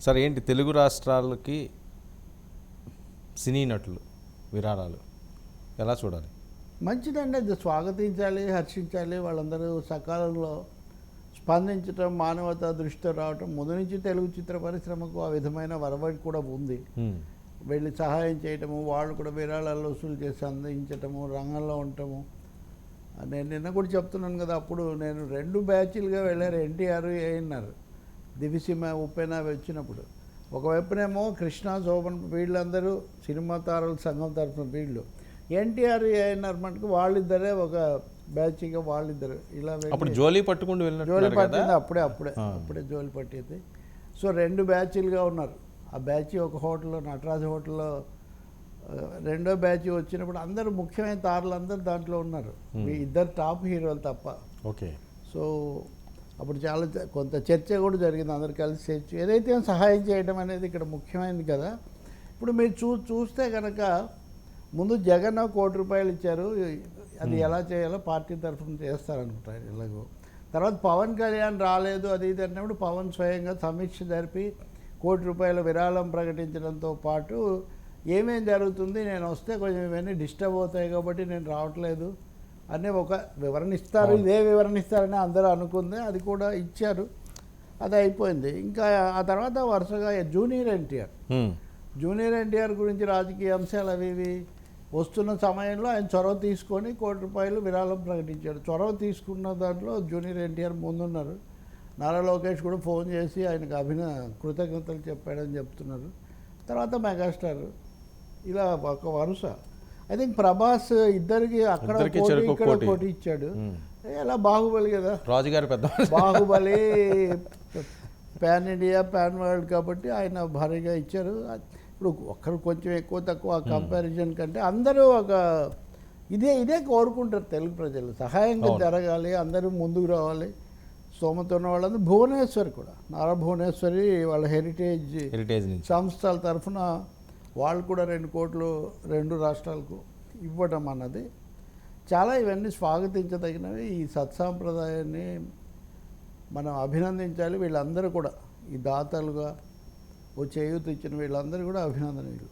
సరే, ఏంటి తెలుగు రాష్ట్రాలకి సినీ నటులు విరాళాలు ఎలా చూడాలి? మంచిదండి, అది స్వాగతించాలి, హర్షించాలి. వాళ్ళందరూ సకాలంలో స్పందించటం, మానవతా దృష్టితో రావటం. ముందు నుంచి తెలుగు చిత్ర పరిశ్రమకు ఆ విధమైన వరవడి కూడా ఉంది. వెళ్ళి సహాయం చేయటము, వాళ్ళు కూడా విరాళాలు వసూలు చేసి అందించటము, రంగంలో ఉండటము. నేను నిన్న కూడా చెప్తున్నాను కదా, అప్పుడు నేను 2 బ్యాచ్లుగా వెళ్ళారు. ఎన్టీఆర్, ఏఎన్ఆర్, దివిసీమ, ఉప్పెన వచ్చినప్పుడు ఒకవైపునేమో కృష్ణ, శోభన్ వీళ్ళందరూ సినిమా తారల సంఘం తరఫున వీళ్ళు, ఎన్టీఆర్, ఏఎన్ఆర్ మటుకు వాళ్ళిద్దరే ఒక బ్యాచ్గా వాళ్ళిద్దరు ఇలా అప్పుడు జోలీ పట్టుకుంటూ జోలి పట్టింది. అప్పుడే జోలి పట్టింది. సో 2 బ్యాచ్లుగా ఉన్నారు. ఆ బ్యాచ్ ఒక హోటల్లో, నటరాజ హోటల్లో. రెండో బ్యాచ్ వచ్చినప్పుడు అందరూ ముఖ్యమైన తారలు అందరూ దాంట్లో ఉన్నారు, మీ ఇద్దరు టాప్ హీరోలు తప్ప. ఓకే. సో అప్పుడు చాలా కొంత చర్చ కూడా జరిగింది, అందరు కలిసి చర్చ. ఏదైతే సహాయం చేయడం అనేది ఇక్కడ ముఖ్యమైనది కదా. ఇప్పుడు మీరు చూస్తే కనుక ముందు జగన్ ₹1,00,00,000 ఇచ్చారు. అది ఎలా చేయాలో పార్టీ తరఫున చేస్తారనుకుంటారు ఎలాగో. తర్వాత పవన్ కళ్యాణ్ రాలేదు అది ఇది అన్నప్పుడు పవన్ స్వయంగా సమీక్ష జరిపి ₹1,00,00,000 విరాళం ప్రకటించడంతో పాటు ఏమేం జరుగుతుంది, నేను వస్తే కొంచెం ఇవన్నీ డిస్టర్బ్ అవుతాయి కాబట్టి నేను రావట్లేదు అనే ఒక వివరణ ఇస్తారు. ఇదే వివరణ ఇస్తారని అందరూ అనుకుంది, అది కూడా ఇచ్చారు. అది అయిపోయింది. ఇంకా ఆ తర్వాత వరుసగా జూనియర్ ఎన్టీఆర్ గురించి రాజకీయ అంశాలు అవి ఇవి వస్తున్న సమయంలో ఆయన చొరవ తీసుకొని ₹1,00,00,000 విరాళం ప్రకటించాడు. చొరవ తీసుకున్న దాంట్లో జూనియర్ ఎన్టీఆర్ ముందున్నారు. నారా లోకేష్ కూడా ఫోన్ చేసి ఆయనకు కృతజ్ఞతలు చెప్పాడని చెప్తున్నారు. తర్వాత మెగాస్టార్, ఇలా ఒక వరుస. ఐ థింక్ ప్రభాస్ ఇద్దరికి అక్కడ ఇక్కడ పోటీ ఇచ్చాడు. ఎలా బాహుబలి కదా, రాజుగారి పెద్ద Baahubali pan India, pan world కాబట్టి ఆయన భారీగా ఇచ్చారు. ఇప్పుడు ఒక్కరు కొంచెం ఎక్కువ తక్కువ కంపారిజన్ కంటే అందరూ ఒక ఇదే కోరుకుంటారు తెలుగు ప్రజలు. సహాయంగా జరగాలి, అందరూ ముందుకు రావాలి. స్తోమత ఉన్న వాళ్ళందరూ. భువనేశ్వరి కూడా, నారా భువనేశ్వరి వాళ్ళ హెరిటేజ్ సంస్థల తరఫున వాళ్ళు కూడా 2 కోట్లు 2 రాష్ట్రాలకు ఇవ్వడం అన్నది చాలా, ఇవన్నీ స్వాగతించదగినవి. ఈ సత్సాంప్రదాయాన్ని మనం అభినందించాలి. వీళ్ళందరూ కూడా ఈ దాతలుగా చేయూత ఇచ్చిన వీళ్ళందరూ కూడా అభినందనీయులు.